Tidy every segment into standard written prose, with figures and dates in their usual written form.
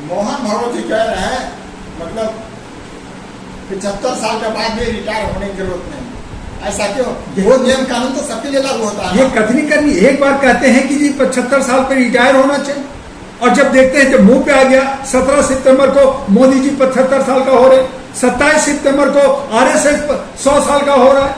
मोहन भागवत जी कह रहे हैं मतलब 75 साल के बाद भी रिटायर होने की जरूरत नहीं। ऐसा क्यों? वो नियम कानून तो सबके लिए लागू होता है। ये कथनी करनी, एक बार कहते हैं कि जी 75 साल पे रिटायर होना चाहिए, और जब देखते हैं जब मुंह पे आ गया 17 सितंबर को मोदी जी 75 साल का हो रहे, 27 सितंबर को आरएसएस 100 साल का हो रहा है,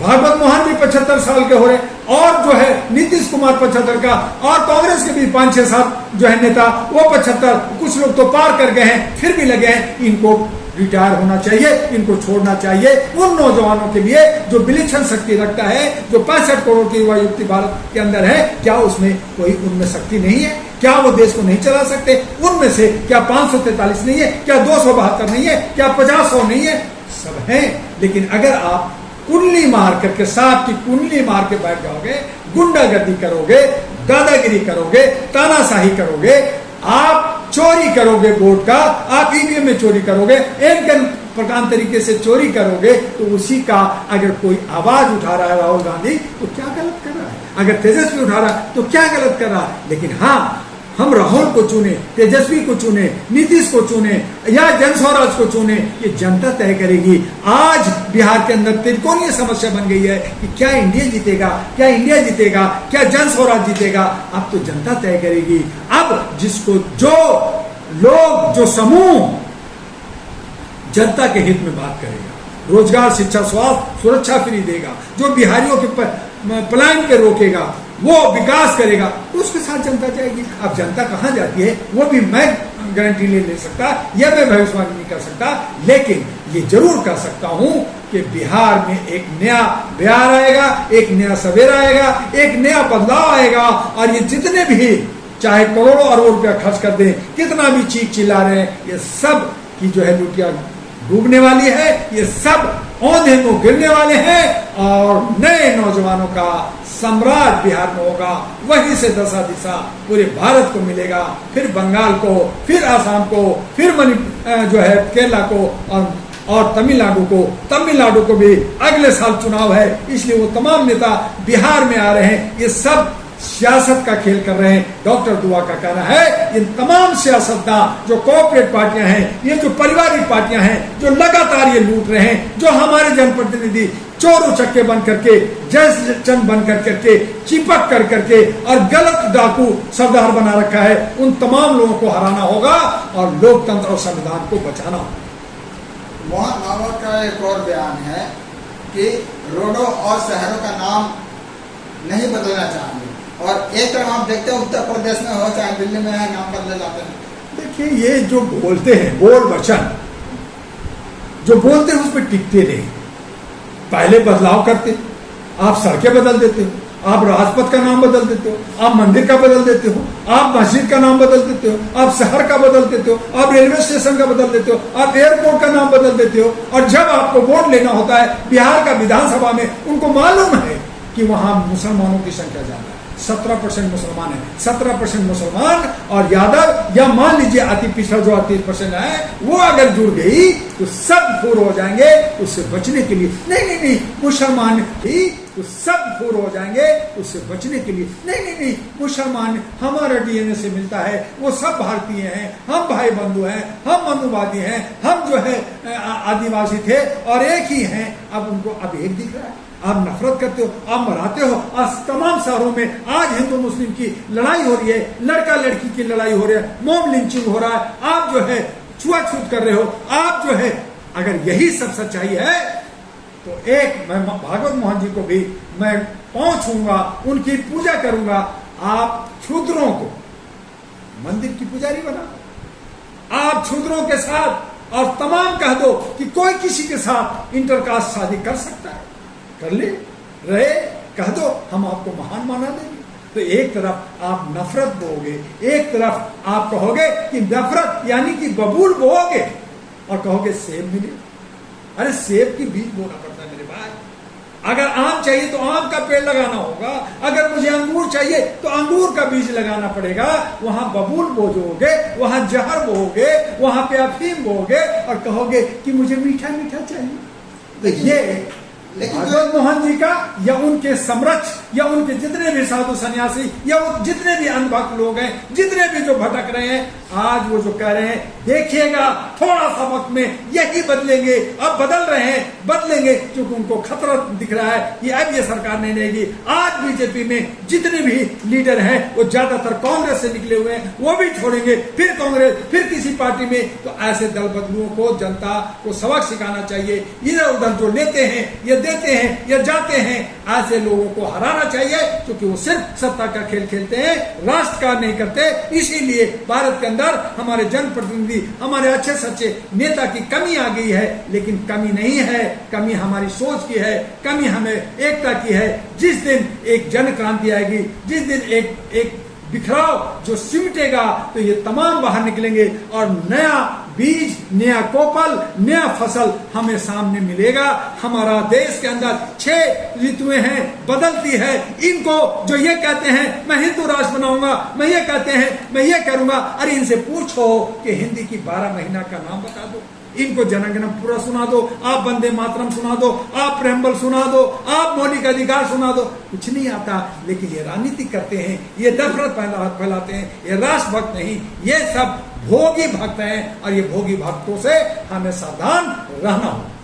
भागवत मोहन भी 75 साल के हो रहे, और जो है नीतीश कुमार 75 का, और कांग्रेस के भी 5-6-7 जो है नेता वो 75, कुछ लोग तो पार कर गए हैं, फिर भी लगे हैं। इनको रिटायर होना चाहिए, इनको छोड़ना चाहिए। उन नौजवानों के लिए जो विलक्षण शक्ति रखता है, जो 65 करोड़ की युवा युवती भारत के अंदर है, क्या उसमें कोई उनमें शक्ति नहीं है? क्या वो देश को नहीं चला सकते? उनमें से क्या 543 नहीं है? क्या 272 नहीं है? क्या 50 नहीं है? सब है। लेकिन अगर आप कुंडली मार करके, सांप की कुंडली मार के बैठ जाओगे, गुंडागर्दी करोगे, दादागिरी करोगे, तानाशाही करोगे, आप चोरी करोगे वोट का, आप ईवीएम में चोरी करोगे, एक प्रकार तरीके से चोरी करोगे, तो उसी का अगर कोई आवाज उठा रहा है राहुल गांधी, तो क्या गलत कर रहा है? अगर तेजस्वी उठा रहा है तो क्या गलत कर रहा है? लेकिन हाँ, हम राहुल को चुने, तेजस्वी को चुने, नीतीश को चुने या जन स्वराज को चुने, ये जनता तय करेगी। आज बिहार के अंदर त्रिकोणीय समस्या बन गई है कि क्या इंडिया जीतेगा, क्या इंडिया जीतेगा, क्या जन स्वराज जीतेगा, अब तो जनता तय करेगी। अब जिसको जो लोग, जो समूह जनता के हित में बात करेगा, रोजगार, शिक्षा, स्वास्थ्य, सुरक्षा फ्री देगा, जो बिहारियों के पलायन के रोकेगा, वो विकास करेगा, उसके साथ जनता जाएगी। अब जनता कहाँ जाती है वो भी मैं गारंटी ले नहीं सकता, यह मैं भविष्यवाणी नहीं कर सकता, लेकिन ये जरूर कर सकता हूं कि बिहार में एक नया बिहार आएगा, एक नया सवेरा आएगा, एक नया बदलाव आएगा। और ये जितने भी चाहे करोड़ों अरबों रुपया खर्च कर दें, कितना भी चीख चिल्ला रहे हैं, ये सब की जो है लुटिया डूबने वाली है, ये सब औंधे को गिरने वाले हैं, और नए नौजवानों का सम्राट बिहार में होगा। वहीं से दशा दिशा पूरे भारत को मिलेगा, फिर बंगाल को, फिर आसाम को, फिर जो है केरला को, और तमिलनाडु को भी अगले साल चुनाव है, इसलिए वो तमाम नेता बिहार में आ रहे हैं। ये सब सियासत का खेल कर रहे हैं। डॉक्टर दुआ का कहना है, इन तमाम सियासतदान जो कॉर्पोरेट पार्टियां हैं, ये जो पारिवारिक पार्टियां हैं, जो लगातार ये लूट रहे हैं, जो हमारे जनप्रतिनिधि चोर उचक्के बन करके, जय चंद बन करके, चिपक करके और गलत डाकू सरदार बना रखा है, उन तमाम लोगों को हराना होगा और लोकतंत्र और संविधान को बचाना होगा। मोहन भागवत का एक और बयान है कि रोडों और शहरों का नाम नहीं बदलना चाहिए, और एक तरफ आप देखते हैं उत्तर प्रदेश में हो चाहे दिल्ली में है, नाम बदले जाते हैं। देखिए, ये जो बोलते हैं बोल वचन जो बोलते हैं उस पर टिकते नहीं। पहले बदलाव करते, आप सड़कें बदल देते हो, आप राजपथ का नाम बदल देते हो, आप मंदिर का बदल देते हो, आप मस्जिद का नाम बदल देते हो, आप शहर का बदल देते हो, आप रेलवे स्टेशन का बदल देते हो, आप एयरपोर्ट का नाम बदल देते हो। और जब आपको वोट लेना होता है बिहार का विधानसभा में, उनको मालूम है कि वहां मुसलमानों की संख्या ज्यादा है, 17% मुसलमान है, 17% मुसलमान और यादव, या मान लीजिए अति पिछड़ा जो 38% है, वो अगर जुड़ गई तो सब फूर हो जाएंगे। उससे बचने के लिए नहीं, मुसलमान ही तो सब फूर हो जाएंगे। उससे बचने के लिए नहीं, मुसलमान हमारा डीएनए से मिलता है, वो सब भारतीय हैं, हम भाई बंधु हैं, हम बंधुवादी हैं, हम जो है आदिवासी थे और एक ही हैं। अब उनको अब एक दिख रहा है, आप नफरत करते हो, आप मराते हो। आज तमाम शहरों में आज हिंदू मुस्लिम की लड़ाई हो रही है, लड़का लड़की की लड़ाई हो रही है, मॉब लिंचिंग हो रहा है, आप जो है छुआछूत कर रहे हो, आप जो है, अगर यही सब सच्चाई है तो एक मैं भागवत मोहन जी को भी मैं पहुंचूंगा, उनकी पूजा करूंगा। आप क्षुद्रों को मंदिर की पुजारी बना, आप क्षुद्रों के साथ और तमाम कह दो कि कोई किसी के साथ इंटरकास्ट शादी कर सकता है, कर ले रहे, कह दो हम आपको महान माना देंगे। तो एक तरफ आप नफरत बोओगे, एक तरफ आप कहोगे कि नफरत यानी कि बबूल बोओगे और कहोगे सेब मिले। अरे सेब की बीज बोना पड़ता है मेरे भाई। अगर आम चाहिए तो आम का पेड़ लगाना होगा, अगर मुझे अंगूर चाहिए तो अंगूर का बीज लगाना पड़ेगा। वहां बबूल बोओगे, वहां जहर बोओगे, वहां पे अफीम बोओगे और कहोगे कि मुझे मीठा मीठा चाहिए। तो लेकिन भागवत मोहन जी का या उनके समरक्ष या उनके जितने भी साधु सन्यासी या वो जितने भी अंधभक्त लोग हैं, जितने भी जो भटक रहे हैं, आज वो जो कह रहे हैं देखिएगा थोड़ा सा वक्त में यही बदलेंगे, अब बदल रहे हैं, बदलेंगे, क्योंकि उनको खतरा दिख रहा है कि अब ये सरकार नहीं रहेगी। आज बीजेपी में जितने भी लीडर हैं वो ज्यादातर कांग्रेस से निकले हुए हैं, वो भी छोड़ेंगे, फिर कांग्रेस, फिर किसी पार्टी में। तो ऐसे दल बदलुओं को जनता को सबक सिखाना चाहिए। इधर उधर जो लेते हैं या देते हैं या जाते हैं, ऐसे लोगों को हराना चाहिए, क्योंकि वो सिर्फ सत्ता का खेल खेलते हैं, राष्ट्र का नहीं करते। इसीलिए भारत के अंदर हमारे जनप्रतिनिधि, हमारे अच्छे सच्चे नेता की कमी आ गई है। लेकिन कमी नहीं है, कमी हमारी सोच की है, कमी हमें एकता की है। जिस दिन एक जन क्रांति आएगी, जिस दिन एक बिखराव जो सिमटेगा, तो ये तमाम बाहर निकलेंगे और नया बीज, नया कोपल, नया फसल हमें सामने मिलेगा। हमारा देश के अंदर 6 ऋतुएं हैं, बदलती है। इनको जो ये कहते हैं मैं हिंदू राष्ट्र बनाऊंगा, मैं ये कहते हैं मैं ये करूंगा, अरे इनसे पूछो कि हिंदी की 12 महीना का नाम बता दो। इनको जनगण पूरा सुना दो, आप वंदे मातरम सुना दो, आप प्रेमबल सुना दो, आप मौलिक अधिकार सुना दो, कुछ नहीं आता। लेकिन ये राजनीति करते हैं, ये नफरत फैलाते हैं, ये राष्ट्रभक्त नहीं, ये सब भोगी भक्त हैं। और ये भोगी भक्तों से हमें सावधान रहना होगा।